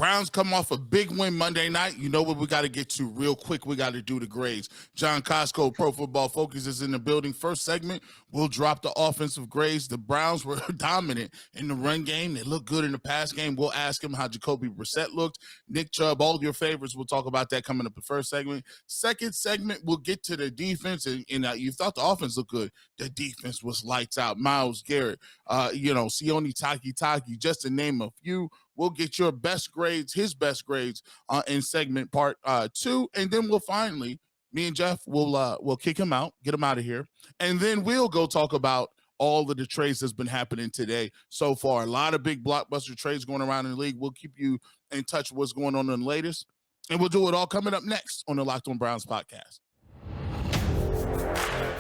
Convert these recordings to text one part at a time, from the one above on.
Browns come off a big win Monday night. You know what we got to get to real quick? We got to do the grades. John Costco, Pro Football Focus, is in the building. First segment, we'll drop the offensive grades. The Browns were dominant in the run game. They looked good in the pass game. We'll ask him how Jacoby Brissett looked. Nick Chubb, all your favorites. We'll talk about that coming up the first segment. Second segment, we'll get to the defense. And you thought the offense looked good. The defense was lights out. Myles Garrett, Sione Taki, just to name a few. We'll get your best grades, his best grades in segment part 2. And then we'll finally, me and Jeff, we'll kick him out, get him out of here. And then we'll go talk about all of the trades that's been happening today so far. A lot of big blockbuster trades going around in the league. We'll keep you in touch with what's going on in the latest. And we'll do it all coming up next on the Locked On Browns podcast.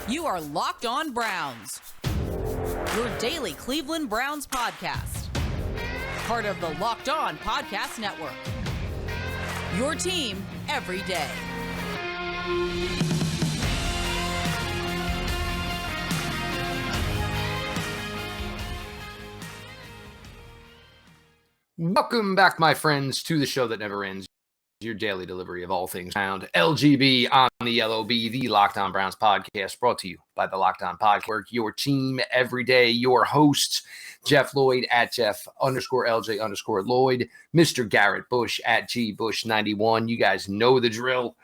You are Locked On Browns, your daily Cleveland Browns podcast. Part of the Locked On Podcast Network. Your team every day. Welcome back, my friends, to the show that never ends. Your daily delivery of all things found. LGB on the LOB, the Locked On Browns podcast, brought to you by the Locked On Podcast, your team every day. Your hosts, Jeff Lloyd at Jeff_LJ_Lloyd, Mr. Garrett Bush at GBush91. You guys know the drill.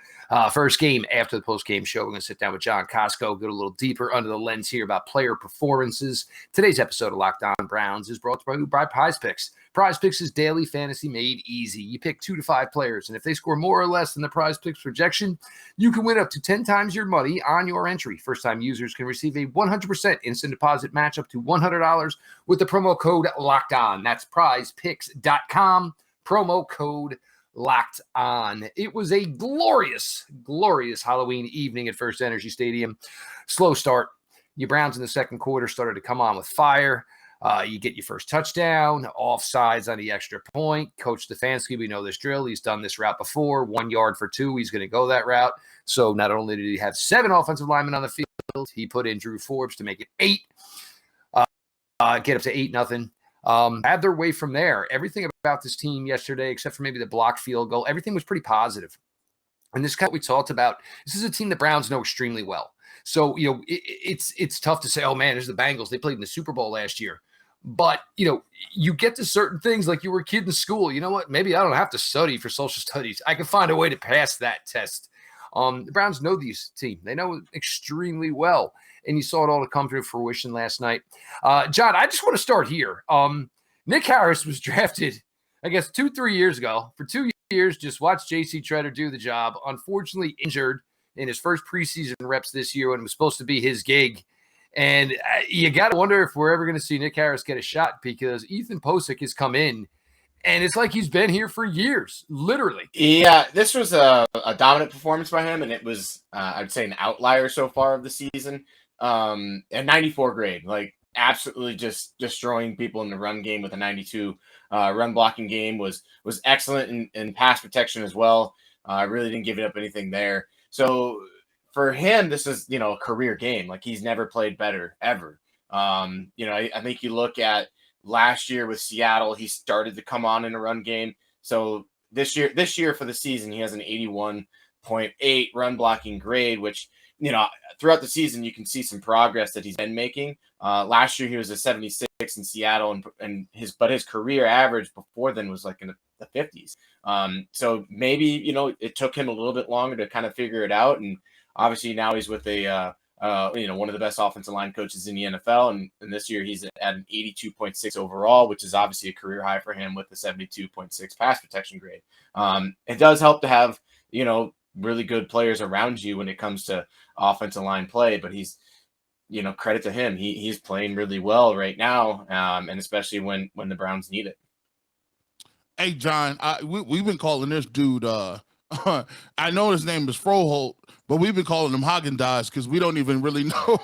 First game after the post-game show, we're going to sit down with John Costco, go a little deeper under the lens here about player performances. Today's episode of Locked On Browns is brought to you by Prize Picks. Prize Picks is daily fantasy made easy. You pick 2 to 5 players, and if they score more or less than the Prize Picks projection, you can win up to 10 times your money on your entry. First-time users can receive a 100% instant deposit match up to $100 with the promo code Locked On. That's prizepicks.com, promo code Locked On. It was a glorious Halloween evening at FirstEnergy Stadium. Slow start. Your Browns in the second quarter started to come on with fire. You get your first touchdown, offsides on the extra point. Coach Stefanski, we know this drill. He's done this route before. 1 yard for 2. He's going to go that route. So not only did he have 7 offensive linemen on the field, he put in Drew Forbes to make it 8. Get up to 8-0. Had their way from there. Everything about this team yesterday, except for maybe the blocked field goal, everything was pretty positive. And this is kind of what we talked about. This is a team the Browns know extremely well. So, it's tough to say, oh, man, there's the Bengals. They played in the Super Bowl last year. But, you get to certain things like you were a kid in school. You know what? Maybe I don't have to study for social studies. I can find a way to pass that test. The Browns know this team. They know it extremely well. And you saw it all come to fruition last night. John, I just want to start here. Nick Harris was drafted, I guess, 2-3 years ago. For 2 years, just watched J.C. Treader do the job. Unfortunately injured in his first preseason reps this year when it was supposed to be his gig. And you got to wonder if we're ever going to see Nick Harris get a shot, because Ethan Posick has come in, and it's like he's been here for years, literally. Yeah, this was a dominant performance by him, and it was, I'd say, an outlier so far of the season. A 94 grade, like absolutely just destroying people in the run game with a 92. Run blocking game was excellent in pass protection as well. Really didn't give it up anything there. So for him, this is, a career game. Like, he's never played better ever. I think you look at last year with Seattle, he started to come on in a run game. So this year for the season, he has an 81.8 run blocking grade, which, throughout the season, you can see some progress that he's been making. Last year, he was a 76 in Seattle, but his career average before then was like in the 50s. So maybe, it took him a little bit longer to kind of figure it out. And obviously now he's with one of the best offensive line coaches in the NFL. And this year he's at an 82.6 overall, which is obviously a career high for him with the 72.6 pass protection grade. It does help to have, really good players around you when it comes to offensive line play, but he's, credit to him. He's playing really well right now. And especially when the Browns need it. Hey, John, we've been calling this dude, I know his name is Froholt, but we've been calling him Haagen-Dazs because we don't even really know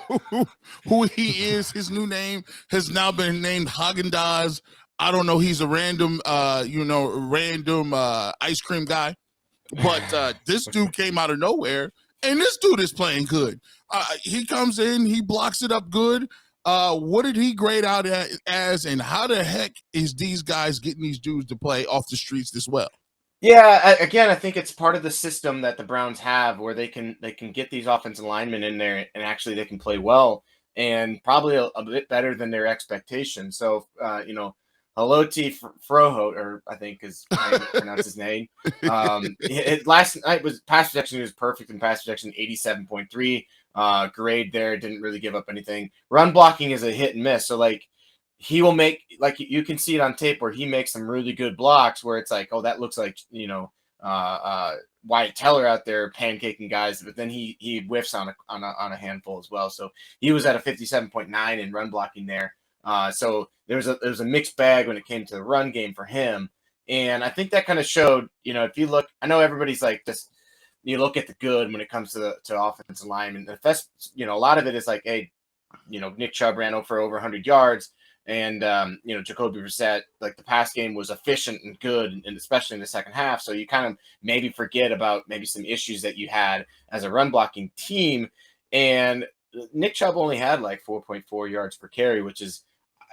who he is. His new name has now been named Haagen-Dazs. I don't know. He's a random ice cream guy. But this dude came out of nowhere, and this dude is playing good. He comes in, he blocks it up good. What did he grade out as, and how the heck is these guys getting these dudes to play off the streets this well? Yeah, again, I think it's part of the system that the Browns have, where they can get these offensive linemen in there, and actually they can play well, and probably a bit better than their expectations. So, Haloti Froholt, or I think is how you pronounce his name. Last night was pass protection. He was perfect in pass protection, 87.3 grade there. Didn't really give up anything. Run blocking is a hit and miss. So like, he will make, like, you can see it on tape where he makes some really good blocks where it's like, oh, that looks like, Wyatt Teller out there pancaking guys, but then he whiffs on a handful as well. So he was at a 57.9 in run blocking there. So there was a mixed bag when it came to the run game for him. And I think that kind of showed, if you look, I know everybody's like this, you look at the good when it comes to offensive linemen. The best, a lot of it is like, hey, Nick Chubb ran for over 100 yards. And, Jacoby Brissett, like, the pass game was efficient and good, and especially in the second half. So you kind of maybe forget about maybe some issues that you had as a run blocking team. And Nick Chubb only had like 4.4 yards per carry, which is,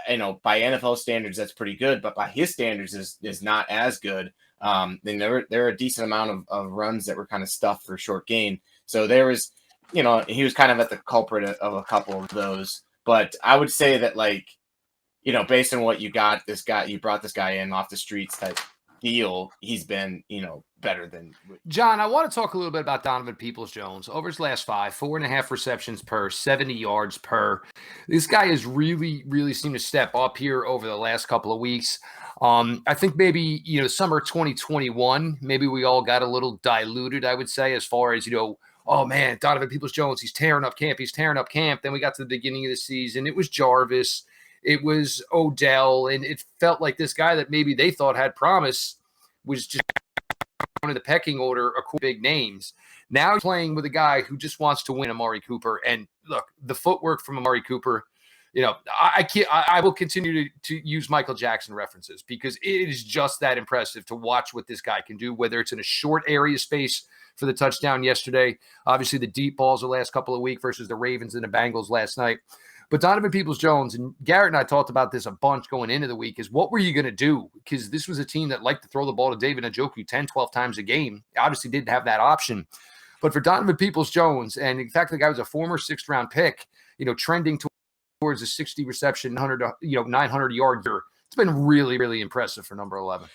by NFL standards, that's pretty good. But by his standards is not as good. Then there were a decent amount of runs that were kind of stuffed for short gain. So there was, he was kind of at the culprit of a couple of those. But I would say that, like, based on what you got, you brought this guy in off the streets type deal, he's been, better than. John, I want to talk a little bit about Donovan Peoples-Jones. Over his last 4.5 receptions per, 70 yards per. This guy has really, really seemed to step up here over the last couple of weeks. I think maybe, summer 2021, maybe we all got a little diluted, I would say, as far as, oh man, Donovan Peoples-Jones, he's tearing up camp. Then we got to the beginning of the season. It was Jarvis. It was Odell, and it felt like this guy that maybe they thought had promise was just one of the pecking order of big names. Now he's playing with a guy who just wants to win, Amari Cooper. And look, the footwork from Amari Cooper, I will continue to use Michael Jackson references because it is just that impressive to watch what this guy can do, whether it's in a short area space for the touchdown yesterday, obviously the deep balls the last couple of weeks versus the Ravens and the Bengals last night. But Donovan Peoples-Jones, and Garrett and I talked about this a bunch going into the week, is what were you going to do? Because this was a team that liked to throw the ball to David Njoku 10, 12 times a game. Obviously didn't have that option. But for Donovan Peoples-Jones, and in fact, the guy was a former 6th-round pick, trending towards a 60 reception, 900-yard year. It's been really, really impressive for number 11.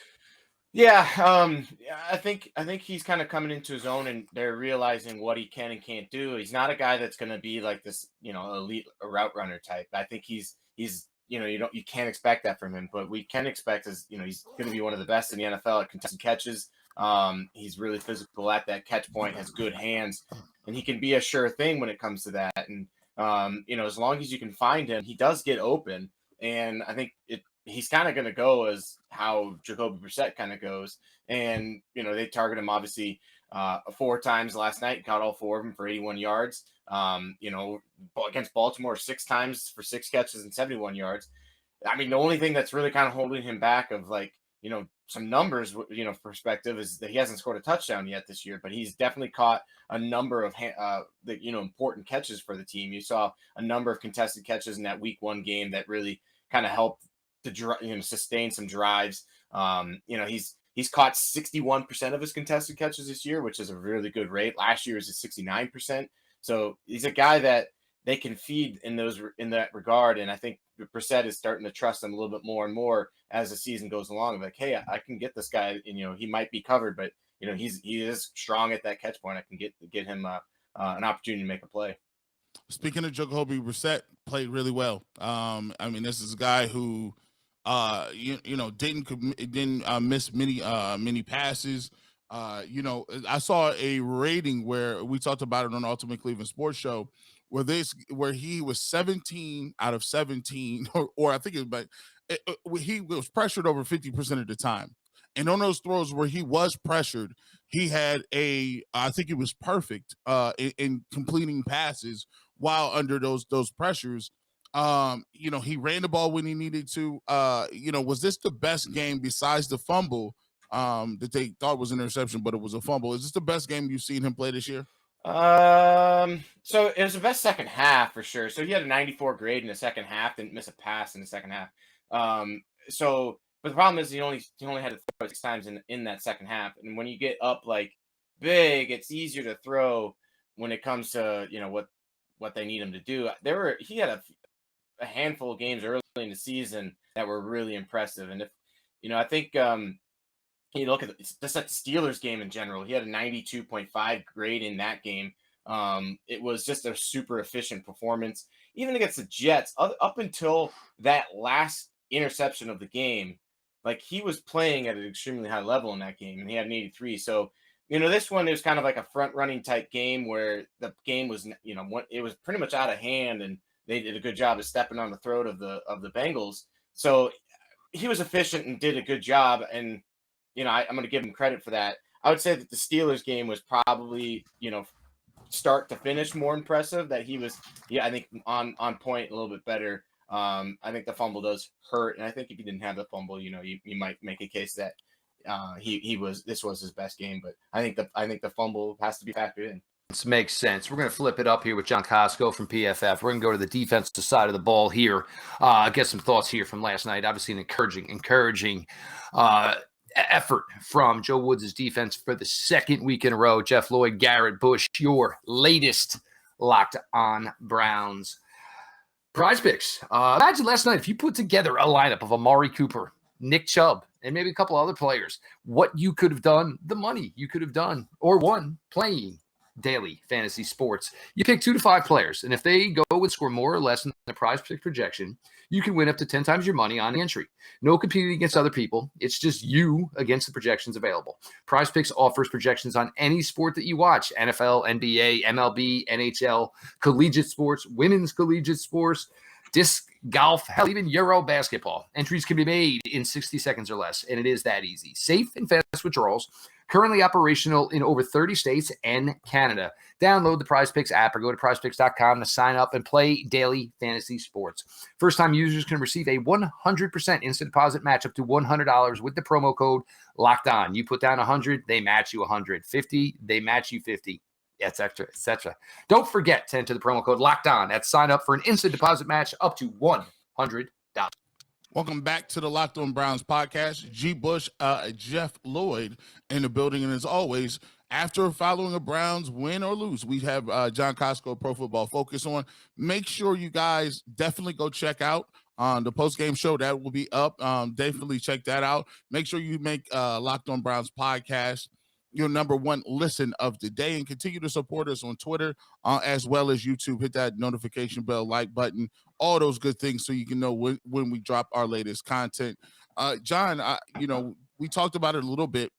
Yeah, I think he's kind of coming into his own, and they're realizing what he can and can't do. He's not a guy that's going to be like this, elite route runner type. I think he's you can't expect that from him, but we can expect he's going to be one of the best in the NFL at contested catches. He's really physical at that catch point, has good hands, and he can be a sure thing when it comes to that. And as long as you can find him, he does get open, and I think he's kind of going to go as how Jacoby Brissett kind of goes. And, they target him obviously 4 times last night, got all 4 of them for 81 yards. Against Baltimore 6 times for 6 catches and 71 yards. I mean, the only thing that's really kind of holding him back of some numbers, perspective is that he hasn't scored a touchdown yet this year, but he's definitely caught a number of important catches for the team. You saw a number of contested catches in that week 1 game that really kind of helped to sustain some drives. He's caught 61% of his contested catches this year, which is a really good rate. Last year was at 69%. So he's a guy that they can feed in that regard. And I think Brissett is starting to trust him a little bit more and more as the season goes along. Like, hey, I can get this guy, and he might be covered, but he is strong at that catch point. I can get him an opportunity to make a play. Speaking of Jacoby Brissett, played really well. This is a guy who didn't miss many passes. I saw a rating where we talked about it on the Ultimate Cleveland Sports Show, where he was 17 out of 17, or I think it was, but he was pressured over 50% of the time. And on those throws where he was pressured, he had I think it was perfect in completing passes while under those pressures. He ran the ball when he needed to. Was this the best game besides the fumble that they thought was an interception, but it was a fumble? Is this the best game you've seen him play this year? So it was the best second half for sure. So he had a 94 grade in the second half, didn't miss a pass in the second half. But the problem is he only had to throw 6 times in that second half. And when you get up like big, it's easier to throw when it comes to what they need him to do. He had a handful of games early in the season that were really impressive. And I think you look at just at the Steelers game in general, he had a 92.5 grade in that game. It was just a super efficient performance. Even against the Jets, up until that last interception of the game, like he was playing at an extremely high level in that game, and he had an 83. So, this one is kind of like a front running type game where the game was, it was pretty much out of hand, and they did a good job of stepping on the throat of the Bengals. So he was efficient and did a good job, and I'm going to give him credit for that. I would say that the Steelers game was probably, start to finish more impressive. That he was, I think on point a little bit better. I think the fumble does hurt, and I think if he didn't have the fumble, you might make a case that this was his best game. But I think the fumble has to be factored in. This makes sense. We're going to flip it up here with John Costco from PFF. We're going to go to the defensive side of the ball here. Get some thoughts here from last night. Obviously, an encouraging effort from Joe Woods' defense for the second week in a row. Jeff Lloyd, Garrett Bush, your latest Locked On Browns prize picks. Imagine last night if you put together a lineup of Amari Cooper, Nick Chubb, and maybe a couple other players, what you could have done, the money you could have done or won playing daily fantasy sports. You pick 2 to 5 players, and if they go and score more or less than the prize pick projection, you can win up to 10 times your money on entry. No competing against other people. It's just you against the projections available. Prize Picks offers projections on any sport that you watch: NFL, NBA, MLB, NHL, collegiate sports, women's collegiate sports, disc golf, hell, even Euro basketball. Entries can be made in 60 seconds or less, and it is that easy. Safe and fast withdrawals. Currently operational in over 30 states and Canada. Download the Prize Picks app or go to prizepicks.com to sign up and play daily fantasy sports. First-time users can receive a 100% instant deposit match up to $100 with the promo code LOCKEDON. You put down 100, they match you 100. 50, they match you 50, etc., etc. Don't forget to enter the promo code LOCKEDON at sign up for an instant deposit match up to $100. Welcome back to the Locked On Browns podcast. G. Bush, Jeff Lloyd in the building. And as always, after following a Browns win or lose, we have John Costco, Pro Football Focus on. Make sure you guys definitely go check out the post-game show. That will be up. Definitely check that out. Make sure you make Locked On Browns podcast your number one listen of the day, and continue to support us on Twitter as well as YouTube. Hit that notification bell, like button, all those good things so you can know when we drop our latest content. John, we talked about it a little bit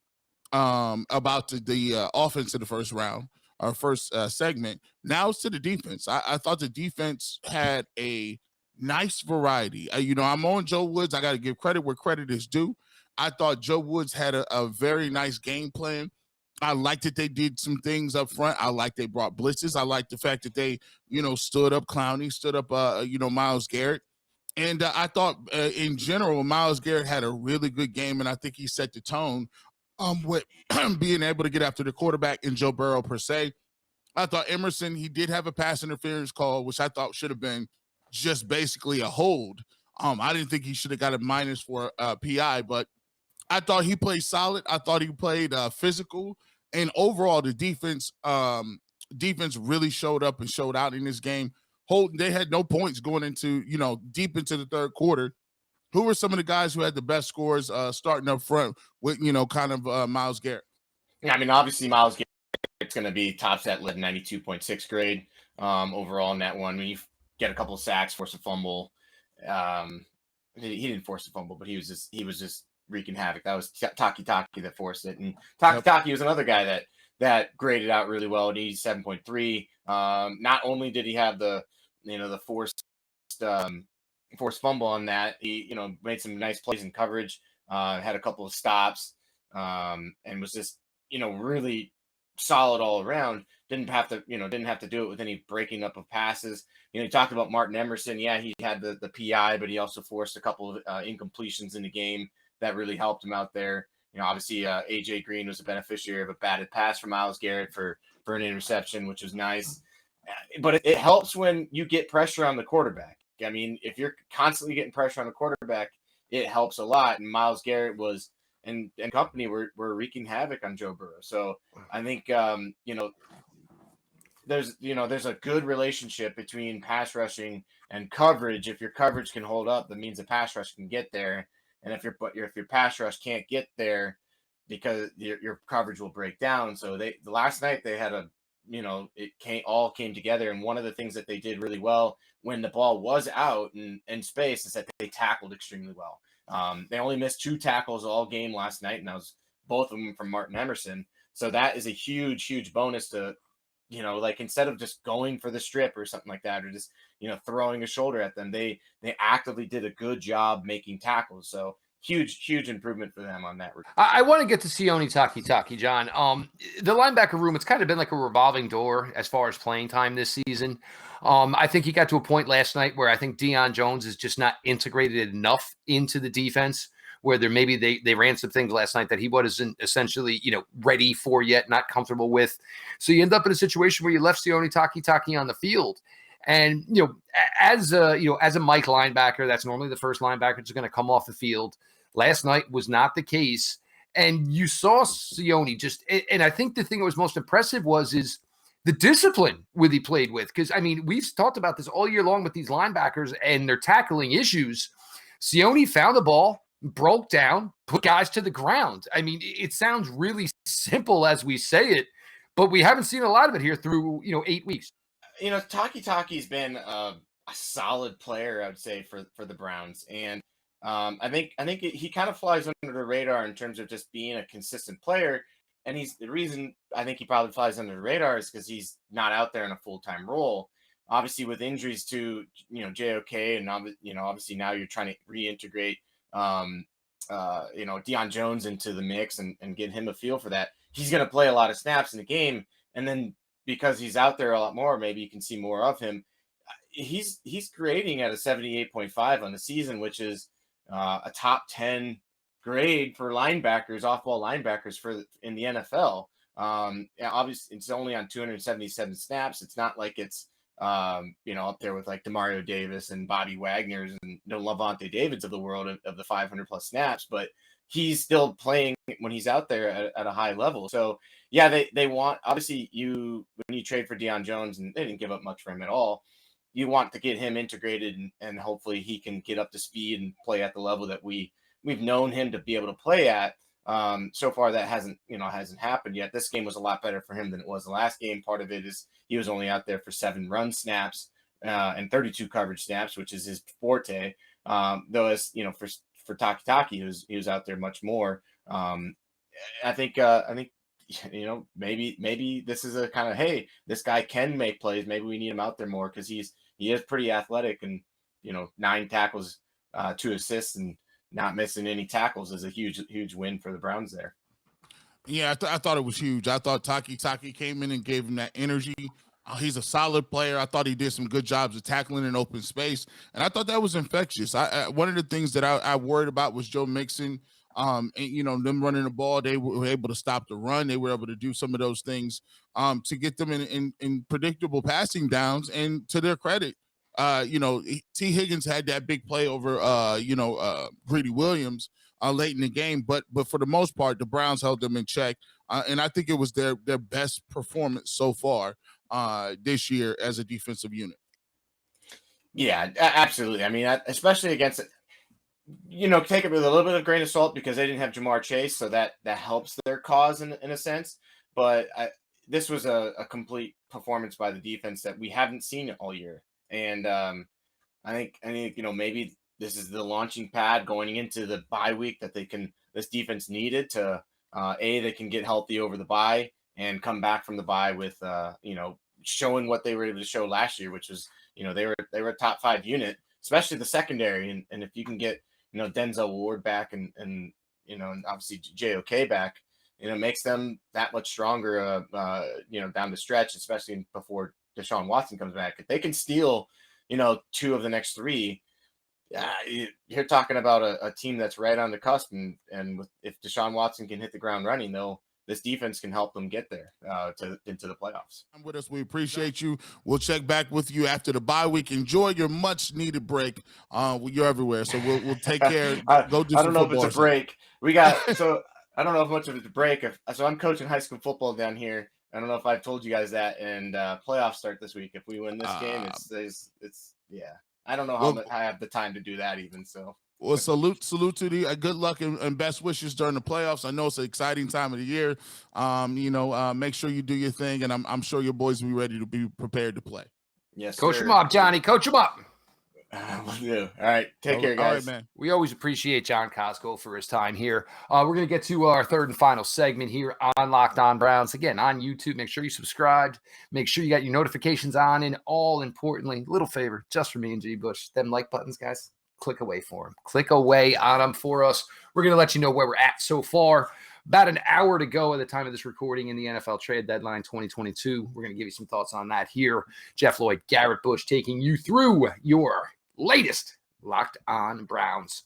about the offense in the first round, our first segment. Now it's to the defense. I thought the defense had a nice variety. I'm on Joe Woods. I got to give credit where credit is due. I thought Joe Woods had a very nice game plan. I liked that they did some things up front. I like they brought blitzes. I like the fact that they, stood up Clowney, stood up, Myles Garrett. And I thought in general, Myles Garrett had a really good game, and I think he set the tone with being able to get after the quarterback and Joe Burrow per se. I thought Emerson, he did have a pass interference call, which I thought should have been just basically a hold. I didn't think he should have got a minus for PI, but I thought he played solid. I thought he played physical. And overall, the defense really showed up and showed out in this game. They had no points going into, deep into the third quarter. Who were some of the guys who had the best scores starting up front with, Myles Garrett? Yeah, I mean, obviously Myles Garrett's going to be top set lid 92.6 grade overall in that one. When you get a couple of sacks, force a fumble. He didn't force a fumble, but he was just wreaking havoc. That was Taki that forced it, and Taki was another guy that graded out really well at 87.3. Not only did he have the forced fumble on that, he made some nice plays in coverage, had a couple of stops, and was just really solid all around. Didn't have to do it with any breaking up of passes. You talked about Martin Emerson. Yeah, he had the PI, but he also forced a couple of incompletions in the game that really helped him out there. Obviously AJ Green was a beneficiary of a batted pass from Myles Garrett for an interception, which was nice. But it helps when you get pressure on the quarterback. I mean, if you're constantly getting pressure on the quarterback, it helps a lot. And Myles Garrett was and company were wreaking havoc on Joe Burrow. So I think there's a good relationship between pass rushing and coverage. If your coverage can hold up, that means the pass rush can get there. And if your pass rush can't get there, because your coverage will break down. So last night they had it all came together. And one of the things that they did really well when the ball was out in space is that they tackled extremely well. They only missed 2 tackles all game last night, and that was both of them from Martin Emerson. So that is a huge, huge bonus to, like instead of just going for the strip or something like that, or just, throwing a shoulder at them, they actively did a good job making tackles. So huge, huge improvement for them on that. I want to get to Sione Takitaki, John. The linebacker room, it's kind of been like a revolving door as far as playing time this season. I think he got to a point last night where I think Deion Jones is just not integrated enough into the defense, where they ran some things last night that he wasn't essentially, ready for yet, not comfortable with. So you end up in a situation where you left Sione Takitaki on the field. And, as a Mike linebacker, that's normally the first linebacker that's going to come off the field. Last night was not the case. And you saw Sione and I think the thing that was most impressive is the discipline he played with. Because, I mean, we've talked about this all year long with these linebackers and their tackling issues. Sione found the ball, broke down, put guys to the ground. I mean, it sounds really simple as we say it, but we haven't seen a lot of it here through, 8 weeks. Takitaki's been a solid player, I would say, for the Browns. And I think he kind of flies under the radar in terms of just being a consistent player. And the reason I think he probably flies under the radar is because he's not out there in a full-time role. Obviously, with injuries to JOK, and obviously now you're trying to reintegrate Deion Jones into the mix and get him a feel for that. He's going to play a lot of snaps in the game, and then because he's out there a lot more, maybe you can see more of him. He's grading at a 78.5 on the season, which is a top 10 grade for linebackers, off-ball linebackers in the NFL. Obviously, it's only on 277 snaps. It's not like it's up there with like Demario Davis and Bobby Wagner's and Levante Davids of the world of the 500 plus snaps, but he's still playing when he's out there at a high level. So yeah, they want, obviously when you trade for Deion Jones, and they didn't give up much for him at all, you want to get him integrated and hopefully he can get up to speed and play at the level that we've known him to be able to play at. So far that hasn't happened yet. This game was a lot better for him than it was the last game. Part of it is he was only out there for 7 run snaps and 32 coverage snaps, which is his forte. Though as for Takitaki, he was out there much more. I think maybe this is a kind of, hey, this guy can make plays. Maybe we need him out there more because he is pretty athletic, and 9 tackles, 2 assists, and not missing any tackles is a huge win for the Browns there. Yeah, I thought it was huge. I thought Taki came in and gave him that energy. He's a solid player. I thought he did some good jobs of tackling in open space, and I thought that was infectious. One of the things that I worried about was Joe Mixon. And them running the ball, they were able to stop the run. They were able to do some of those things to get them in predictable passing downs. And to their credit, T. Higgins had that big play over Greedy Williams late in the game, but for the most part, the Browns held them in check, and I think it was their best performance so far this year as a defensive unit. Yeah, absolutely. I mean, especially against it. Take it with a little bit of grain of salt because they didn't have Jamar Chase, so that helps their cause in a sense. But this was a complete performance by the defense that we haven't seen all year, and I think maybe this is the launching pad going into the bye week that this defense needed to they can get healthy over the bye and come back from the bye with showing what they were able to show last year, which was they were a top 5 unit, especially the secondary, and if you can get Denzel Ward back and obviously JOK back, makes them that much stronger, down the stretch, especially before Deshaun Watson comes back. If they can steal, 2 of the next 3, you're talking about a team that's right on the cusp, and if Deshaun Watson can hit the ground running, this defense can help them get there into the playoffs. I'm with us. We appreciate you. We'll check back with you after the bye week. Enjoy your much needed break. You're everywhere, so we'll take care. Go do I some don't know if it's a football. break. I don't know if much of it's a break. So I'm coaching high school football down here. I don't know if I've told you guys that. And playoffs start this week. If we win this game, it's yeah. I don't know how I have the time to do that even. So. Well, salute to the good luck and best wishes during the playoffs. I know it's an exciting time of the year. Make sure you do your thing, and I'm sure your boys will be ready to be prepared to play. Yes, Coach sir. them up, Johnny. Coach them up. We'll do. All right. Take care, guys. All right, man. We always appreciate John Costco for his time here. We're going to get to our third and final segment here on Locked On Browns. Again, on YouTube, make sure you subscribed. Make sure you got your notifications on. And all importantly, little favor just for me and G. Bush, them like buttons, guys. Click away for them. Click away on them for us. We're going to let you know where we're at so far. About an hour to go at the time of this recording in the NFL trade deadline 2022. We're going to give you some thoughts on that here. Jeff Lloyd, Garrett Bush taking you through your latest Locked On Browns.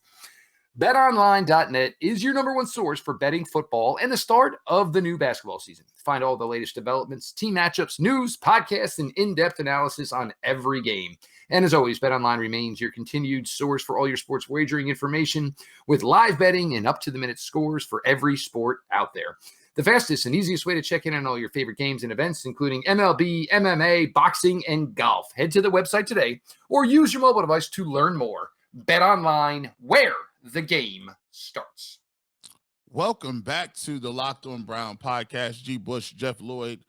BetOnline.net is your number one source for betting football and the start of the new basketball season. Find all the latest developments, team matchups, news, podcasts, and in-depth analysis on every game. And as always, BetOnline remains your continued source for all your sports wagering information with live betting and up-to-the-minute scores for every sport out there. The fastest and easiest way to check in on all your favorite games and events, including MLB, MMA, boxing, and golf. Head to the website today or use your mobile device to learn more. BetOnline, where the game starts. Welcome back to the Locked On Brown podcast. G. Bush, Jeff Lloyd.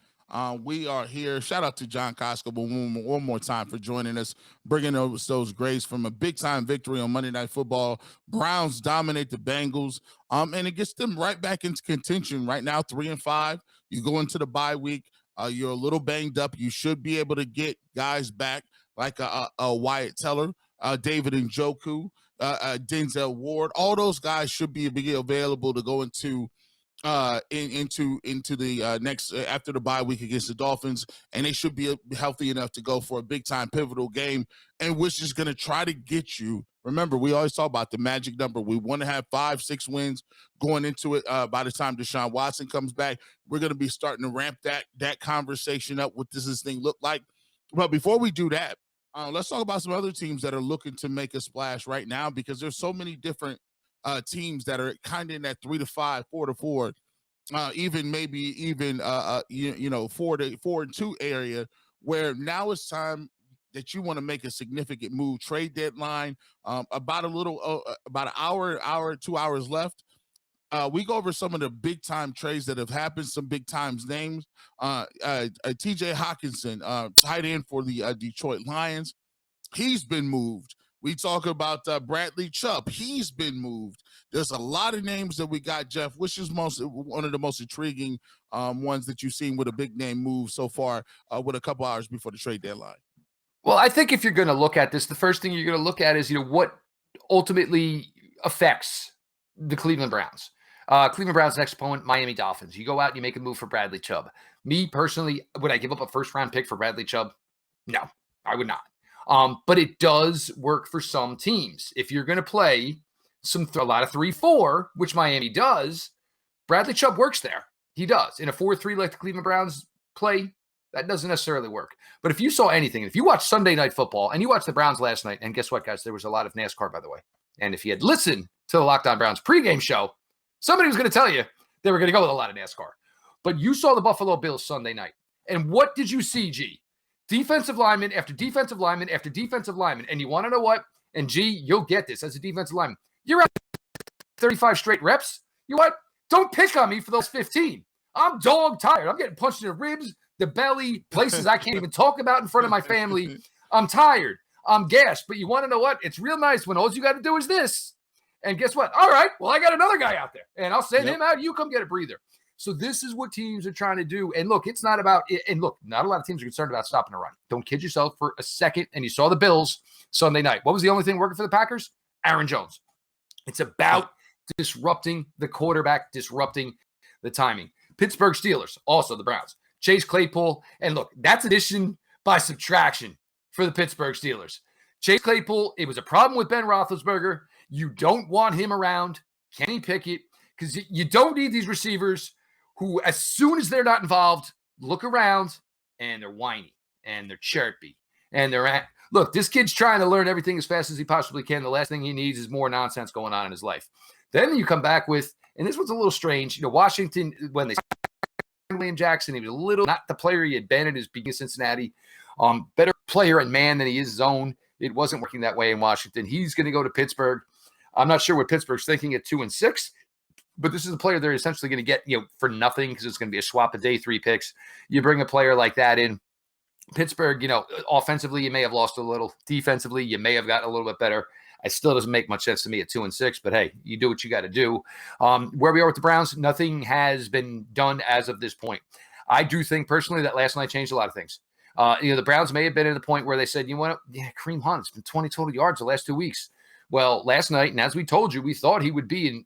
We are here. Shout out to John Costco one more time for joining us, bringing those Grays from a big-time victory on Monday Night Football. Browns dominate the Bengals, and it gets them right back into contention. Right now, 3-5. You go into the bye week. You're a little banged up. You should be able to get guys back like a Wyatt Teller, David Njoku, Denzel Ward. All those guys should be available to go into the next after the bye week against the Dolphins, and they should be healthy enough to go for a big time pivotal game, and which is going to try to get you. Remember, we always talk about the magic number. We want to have 5-6 wins going into it. By the time Deshaun Watson comes back, we're going to be starting to ramp that conversation up. What does this thing look like? But before we do that, let's talk about some other teams that are looking to make a splash right now, because there's so many different teams that are kind of in that 3-5, 4-4, even 4-2 area, where now it's time that you want to make a significant move. Trade deadline, about an hour, 2 hours left. We go over some of the big time trades that have happened, some big times names. TJ Hawkinson, tight end for the Detroit Lions. He's been moved. We talk about Bradley Chubb. He's been moved. There's a lot of names that we got, Jeff. Which is one of the most intriguing ones that you've seen with a big name move so far with a couple hours before the trade deadline? Well, I think if you're going to look at this, the first thing you're going to look at is, what ultimately affects the Cleveland Browns. Cleveland Browns' next opponent, Miami Dolphins. You go out and you make a move for Bradley Chubb. Me, personally, would I give up a first-round pick for Bradley Chubb? No, I would not. But it does work for some teams. If you're going to play a lot of 3-4, which Miami does, Bradley Chubb works there. He does. In a 4-3 like the Cleveland Browns play, that doesn't necessarily work. But if you saw anything, if you watched Sunday Night Football and you watched the Browns last night, and guess what, guys? There was a lot of NASCAR, by the way. And if you had listened to the Locked On Browns pregame show, somebody was going to tell you they were going to go with a lot of NASCAR. But you saw the Buffalo Bills Sunday night. And what did you see, G? Defensive lineman after defensive lineman after defensive lineman. And you want to know what? And G, you'll get this as a defensive lineman. You're at 35 straight reps. You know what? Don't pick on me for those 15. I'm dog tired. I'm getting punched in the ribs, the belly, places I can't even talk about in front of my family. I'm tired. I'm gassed. But you want to know what? It's real nice when all you got to do is this. And guess what? All right, well, I got another guy out there. And I'll send him out. You come get a breather. So this is what teams are trying to do. And look, it's not about – and look, not a lot of teams are concerned about stopping the run. Don't kid yourself for a second. And you saw the Bills Sunday night. What was the only thing working for the Packers? Aaron Jones. It's about disrupting the quarterback, disrupting the timing. Pittsburgh Steelers, also the Browns. Chase Claypool. And look, that's addition by subtraction for the Pittsburgh Steelers. Chase Claypool, it was a problem with Ben Roethlisberger. You don't want him around Kenny Pickett because you don't need these receivers who, as soon as they're not involved, look around and they're whiny and they're chirpy and look, this kid's trying to learn everything as fast as he possibly can. The last thing he needs is more nonsense going on in his life. Then you come back with, and this was a little strange, Washington, when they signed William Jackson, he was a little not the player he had been at his beginning of Cincinnati. Better player and man than he is zone. It wasn't working that way in Washington. He's going to go to Pittsburgh. I'm not sure what Pittsburgh's thinking at 2-6, but this is a player they're essentially going to get, for nothing because it's going to be a swap of day 3 picks. You bring a player like that in. Pittsburgh, offensively, you may have lost a little. Defensively, you may have gotten a little bit better. It still doesn't make much sense to me at 2-6, but hey, you do what you got to do. Where we are with the Browns, nothing has been done as of this point. I do think personally that last night changed a lot of things. The Browns may have been at the point where they said, Kareem Hunt's been 20 total yards the last 2 weeks. Well, last night, and as we told you, we thought he would be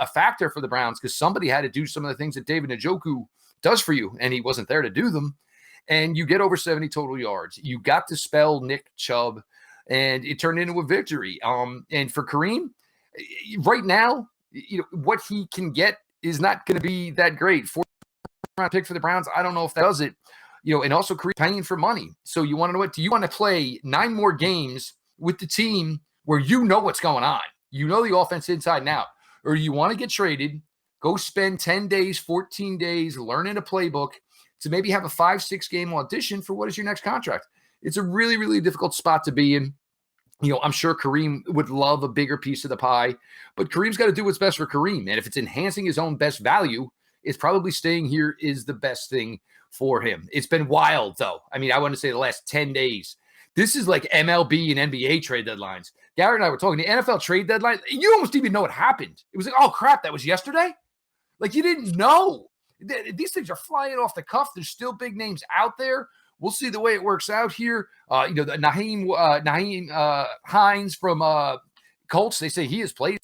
a factor for the Browns because somebody had to do some of the things that David Njoku does for you, and he wasn't there to do them. And you get over 70 total yards. You got to spell Nick Chubb, and it turned into a victory. And for Kareem, right now, what he can get is not going to be that great. 4th-round pick for the Browns, I don't know if that does it. And also Kareem paying for money. So you want to know what? Do you want to play 9 more games with the team where you know what's going on? You know the offense inside and out. Or you want to get traded, go spend 10 days, 14 days learning a playbook to maybe have a 5-6 game audition for what is your next contract. It's a really, really difficult spot to be in. I'm sure Kareem would love a bigger piece of the pie, but Kareem's got to do what's best for Kareem. And if it's enhancing his own best value, it's probably staying here is the best thing for him. It's been wild, though. I mean, I want to say the last 10 days. This is like MLB and NBA trade deadlines. Garrett and I were talking, the NFL trade deadline, you almost didn't even know what happened. It was like, oh, crap, that was yesterday? Like, you didn't know. These things are flying off the cuff. There's still big names out there. We'll see the way it works out here. The Naheem Hines from Colts, they say he has played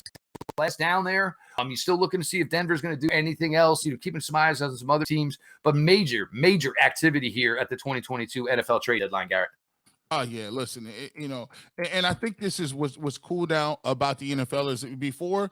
last down there. You're still looking to see if Denver's going to do anything else, keeping some eyes on some other teams. But major activity here at the 2022 NFL trade deadline, Garrett. Oh yeah, listen, and I think this is what's cool now about the NFL is before,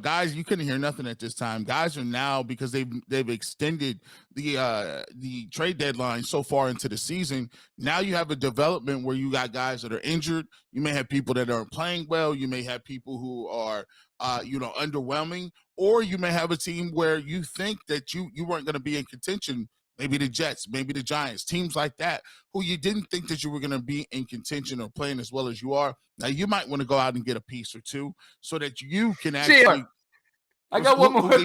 guys, you couldn't hear nothing at this time. Guys are now, because they've extended the trade deadline so far into the season. Now you have a development where you got guys that are injured. You may have people that aren't playing well. You may have people who are underwhelming, or you may have a team where you think that you weren't going to be in contention. Maybe the Jets, maybe the Giants, teams like that, who you didn't think that you were going to be in contention or playing as well as you are. Now, you might want to go out and get a piece or two so that you can actually. I got one more.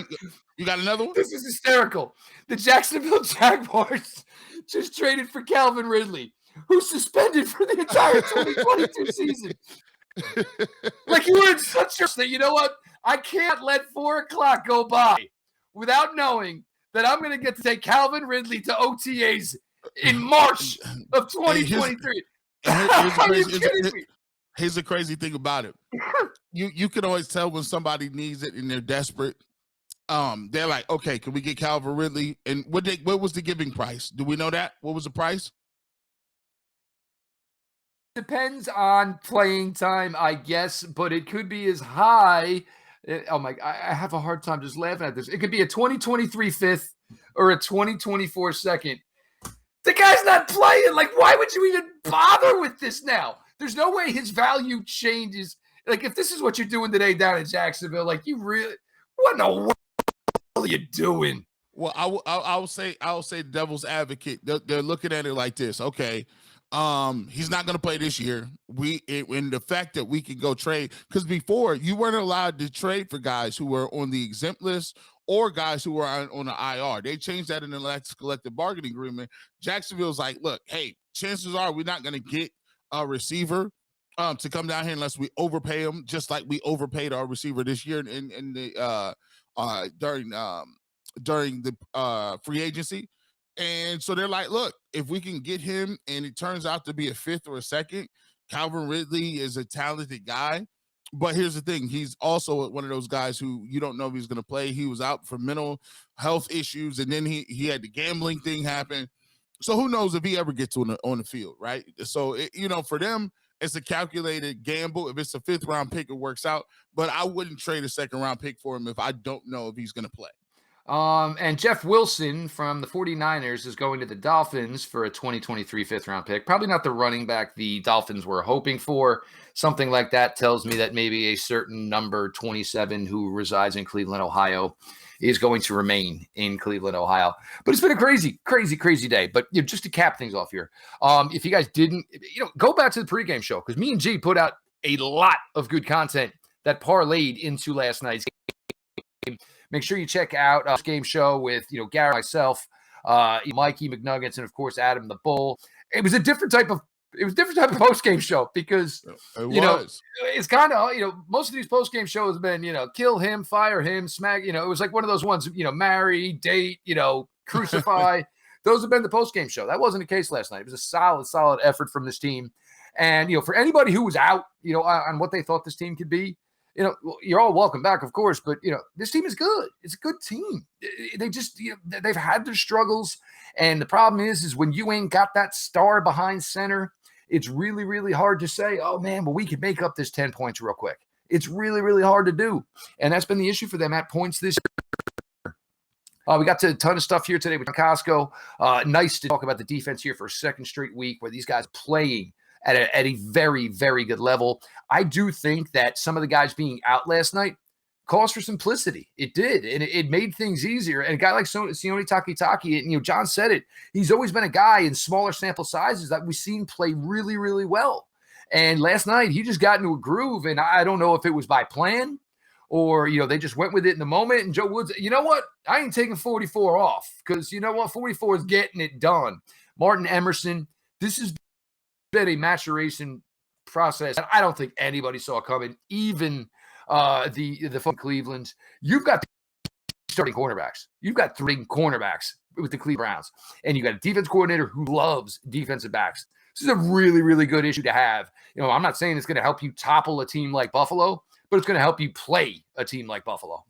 You got another one? This is hysterical. The Jacksonville Jaguars just traded for Calvin Ridley, who's suspended for the entire 2022 season. Like, you were in such a that, you know what? I can't let 4 o'clock go by without knowing that I'm going to get to take Calvin Ridley to OTAs in March of 2023. Here's the crazy thing about it. You can always tell when somebody needs it and they're desperate. They're like, okay, can we get Calvin Ridley? And what was the giving price? Do we know that? What was the price? Depends on playing time, I guess, but it could be as high. Oh my! I have a hard time just laughing at this. It could be a 2023 5th or a 2024 2nd. The guy's not playing. Like, why would you even bother with this now? There's no way his value changes. Like, if this is what you're doing today down in Jacksonville, like, you really, what in the world are you doing? Well, I'll say devil's advocate. They're looking at it like this. Okay. He's not going to play this year. In the fact that we can go trade, because before you weren't allowed to trade for guys who were on the exempt list or guys who were on the IR. They changed that in the last collective bargaining agreement. Jacksonville's like, look, hey, chances are we're not going to get a receiver to come down here unless we overpay him, just like we overpaid our receiver this year in the during the free agency. And so they're like, look, if we can get him and it turns out to be a 5th or a 2nd, Calvin Ridley is a talented guy. But here's the thing. He's also one of those guys who you don't know if he's going to play. He was out for mental health issues, and then he had the gambling thing happen. So who knows if he ever gets on the field, right? So, for them, It's a calculated gamble. If it's a 5th round pick, it works out. But I wouldn't trade a 2nd round pick for him if I don't know if he's going to play. And Jeff Wilson from the 49ers is going to the Dolphins for a 2023 5th round pick. Probably not the running back the Dolphins were hoping for. Something like that tells me that maybe a certain number 27 who resides in Cleveland, Ohio, is going to remain in Cleveland, Ohio. But it's been a crazy, crazy, crazy day. But just to cap things off here, if you guys didn't, go back to the pregame show, because me and G put out a lot of good content that parlayed into last night's game. Make sure you check out this game show with Garrett, myself, Mikey McNuggets, and of course Adam the Bull. It was a different type of post game show, because it's kind of most of these post game shows have been kill him, fire him, smack. It was like one of those ones, marry, date, crucify. Those have been the post game show. That wasn't the case last night. It was a solid effort from this team. And for anybody who was out on what they thought this team could be, you're all welcome back, of course, but this team is good. It's a good team. They just they've had their struggles, and the problem is when you ain't got that star behind center, it's really, really hard to say, oh man, well, we could make up this 10 points real quick. It's really, really hard to do, and that's been the issue for them at points this year. We got to a ton of stuff here today with Costco. Nice to talk about the defense here for a second straight week where these guys playing at a very, very good level. I do think that some of the guys being out last night caused for simplicity. It did, and it made things easier. And a guy like Sione Takitaki, and John said it, he's always been a guy in smaller sample sizes that we've seen play really, really well. And last night, he just got into a groove, and I don't know if it was by plan or, they just went with it in the moment. And Joe Woods, you know what? I ain't taking 44 off, because 44 is getting it done. Martin Emerson, this is been a maturation process that I don't think anybody saw coming, even the from Cleveland. You've got starting cornerbacks. You've got 3 cornerbacks with the Cleveland Browns, and you got a defense coordinator who loves defensive backs. This is a really, really good issue to have. I'm not saying it's going to help you topple a team like Buffalo, but it's going to help you play a team like Buffalo.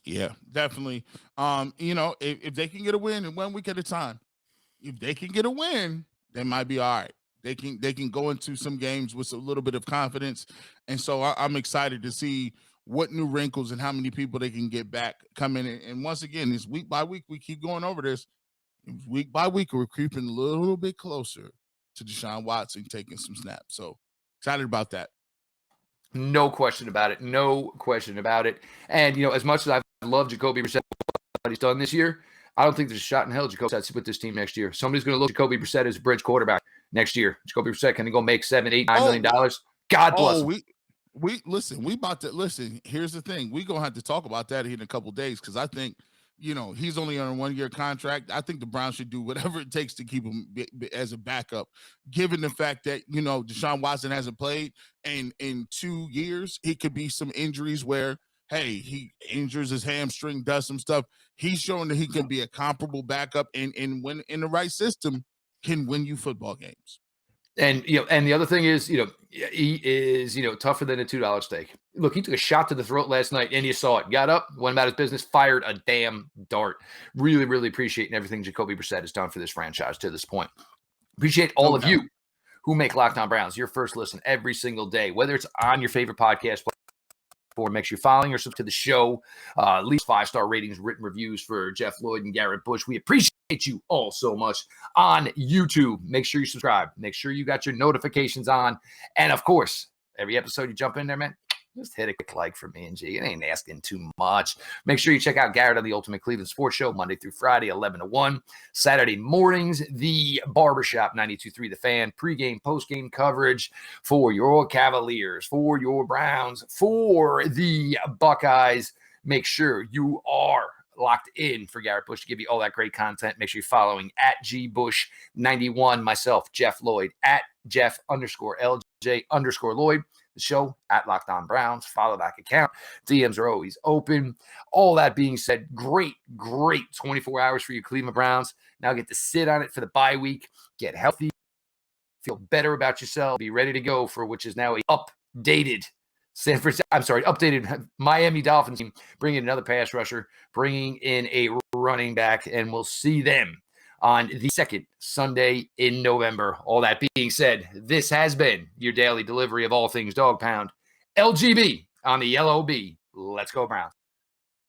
Yeah, definitely. If they can get a win in 1 week at a time, if they can get a win, they might be all right. They can go into some games with a little bit of confidence. And so I'm excited to see what new wrinkles and how many people they can get back coming in. And once again, it's week by week. We keep going over this. Week by week, we're creeping a little bit closer to Deshaun Watson taking some snaps. So excited about that. No question about it. No question about it. And, as much as I've loved Jacoby Brissett, what he's done this year, I don't think there's a shot in hell Jacoby Brissett with this team next year. Somebody's going to look at Jacoby Brissett as a bridge quarterback next year. Jacoby Brissett can go make $7, $8, $9 million. God bless him. We listen. We about to listen. Here's the thing. We're gonna have to talk about that in a couple of days, because I think he's only on a 1-year contract. I think the Browns should do whatever it takes to keep him as a backup, given the fact that Deshaun Watson hasn't played, and in 2 years he could be some injuries where, hey, he injures his hamstring, does some stuff. He's showing that he can be a comparable backup, and when in the right system, can win you football games. And and the other thing is, he is, tougher than a $2 steak. Look, he took a shot to the throat last night, and you saw it. Got up, went about his business, fired a damn dart. Really, really appreciating everything Jacoby Brissett has done for this franchise to this point. Appreciate all of you who make Locked On Browns your first listen every single day, whether it's on your favorite podcast platform. Make sure you're following or subscribe to the show. Leave 5-star ratings, written reviews for Jeff Lloyd and Garrett Bush. We appreciate you all so much on YouTube. Make sure you subscribe. Make sure you got your notifications on. And of course, every episode you jump in there, man, just hit a quick like for me and G. It ain't asking too much. Make sure you check out Garrett on the Ultimate Cleveland Sports Show, Monday through Friday, 11 to 1. Saturday mornings, the Barbershop, 92.3 The Fan, pregame, postgame coverage for your Cavaliers, for your Browns, for the Buckeyes. Make sure you are locked in for Garrett Bush to give you all that great content. Make sure you're following at GBush91, myself, Jeff Lloyd, at Jeff_LJ_Lloyd, the show at Locked On Browns. Follow that account. DMs are always open. All that being said, great 24 hours for your Cleveland Browns. Now get to sit on it for the bye week, get healthy, feel better about yourself, be ready to go for which is now a updated Miami Dolphins team, bringing in another pass rusher, bringing in a running back, and we'll see them on the second Sunday in November. All that being said, this has been your daily delivery of all things Dog Pound. LGB on the LOB. Let's go Browns.